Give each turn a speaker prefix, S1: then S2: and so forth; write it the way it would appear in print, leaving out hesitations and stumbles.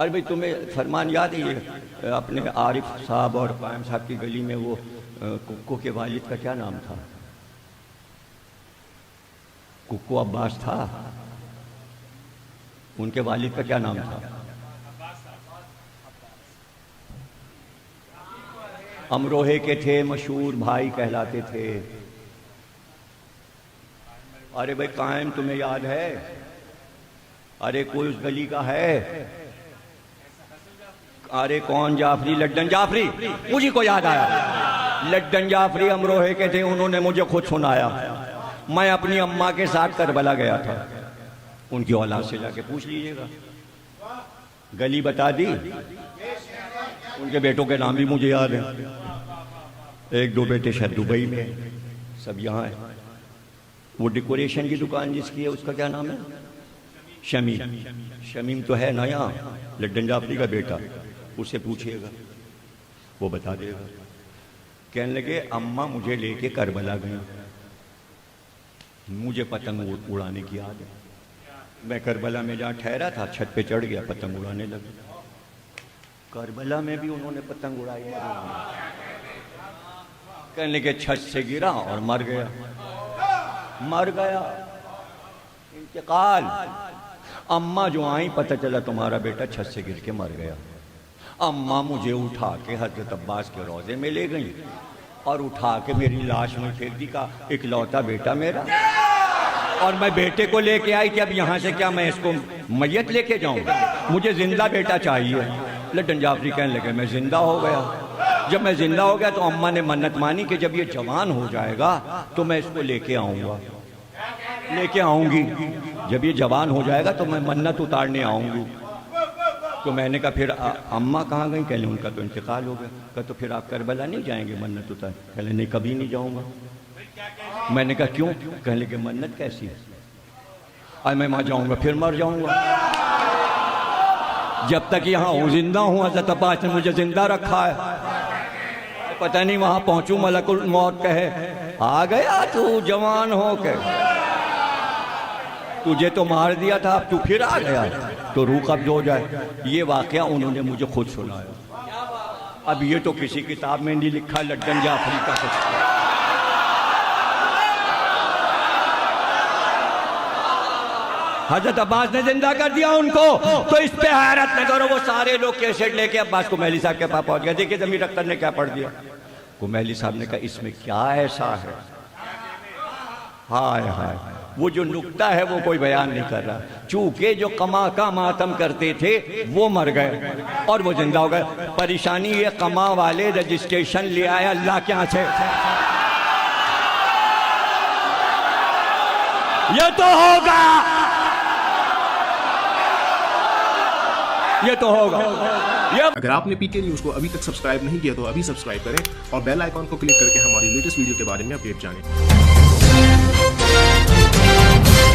S1: अरे भाई तुम्हें फरमान याद है ये अपने आरिफ साहब और कायम साहब की गली में वो कुक्को के वालिद का क्या नाम था? कुक्को अब्बास था, उनके वालिद का क्या नाम था? अमरोहे के थे, मशहूर भाई कहलाते थे। अरे भाई कायम तुम्हें याद है? अरे कोई उस गली का है? अरे कौन? जाफरी, लड्डन जाफरी, मुझे को याद आया। लड्डन जाफरी अमरोहे के थे, उन्होंने मुझे खुद सुनाया। मैं अपनी अम्मा के साथ करबला गया था, उनकी औलाद से जाके पूछ लीजिएगा। गली बता दी, उनके बेटों के नाम भी मुझे याद है। एक दो बेटे शायद दुबई में, सब यहाँ है। वो डेकोरेशन की दुकान जिसकी है उसका क्या नाम है? शमीम। शमीम तो है ना यहाँ, लड्डन जाफरी का बेटा, उससे पूछिएगा, वो बता देगा। कहने लगे अम्मा मुझे लेके करबला गई, मुझे पतंग उड़ाने की याद है। मैं करबला में जहाँ ठहरा था छत पे चढ़ गया, पतंग उड़ाने लगा। करबला में भी उन्होंने पतंग उड़ाई। कहने लगे छत से गिरा और मर गया, मर गया, इंतकाल। अम्मा जो आई, पता चला तुम्हारा बेटा छत से गिर के मर गया। अम्मा मुझे उठा के हजरत अब्बास के रोजे में ले गई और उठा के मेरी लाश में फेंक दी। का इकलौता बेटा मेरा, और मैं बेटे को लेके आई कि अब यहाँ से क्या मैं इसको मैयत लेके जाऊँ? मुझे जिंदा बेटा चाहिए। लड्डन जाफरी कहने लगे मैं जिंदा हो गया। जब मैं जिंदा हो गया तो अम्मा ने मन्नत मानी कि जब ये जवान हो जाएगा तो मैं इसको लेके आऊँगा, लेके आऊँगी। जब ये जवान हो जाएगा तो मैं मन्नत उतारने आऊँगी। तो मैंने कहा फिर अम्मा कहाँ गई? कहले उनका तो इंतकाल हो गया। कहा तो फिर आप करबला नहीं जाएंगे मन्नत उतार? कहले नहीं, कभी नहीं जाऊँगा। मैंने कहा क्यों? कहने कि मन्नत कैसी है? आज मैं वहाँ जाऊँगा फिर मर जाऊँगा। जब तक यहाँ हूँ, जिंदा हूँ, हज़रत अब्बास ने मुझे जिंदा रखा है। पता नहीं वहाँ पहुँचूँ मलकुल मौत कहे आ गया तू जवान हो के, तुझे तो मार दिया था, अब तू फिर आ गया तो रूह कब्ज हो जाए। ये वाकया उन्होंने मुझे खुद सुनाया। अब ये तो किसी किताब में नहीं लिखा, लड्डन जाफरी का कुछ। हजरत अब्बास ने जिंदा कर दिया उनको, तो इस पे हैरत न करो। वो सारे लोग कैसेट लेके अब्बास कुमैली साहब के पास पहुंच गए। देखिए जमीर अख्तर ने क्या पढ़ दिया। कुमैली साहब ने कहा इसमें क्या ऐसा है? हाय हाय, वो जो नुक्ता है वो कोई बयान नहीं कर रहा। चूंकि जो कमा का मातम करते थे वो मर गए और वो जिंदा हो गए। परेशानी ये कमा वाले रजिस्ट्रेशन ले आए अल्लाह के यहाँ से। ये तो होगा, ये तो होगा।
S2: अगर आपने पीके न्यूज को अभी तक सब्सक्राइब नहीं किया तो अभी सब्सक्राइब करें और बेल आइकॉन को क्लिक करके हमारी लेटेस्ट वीडियो के बारे में अपडेट जानें।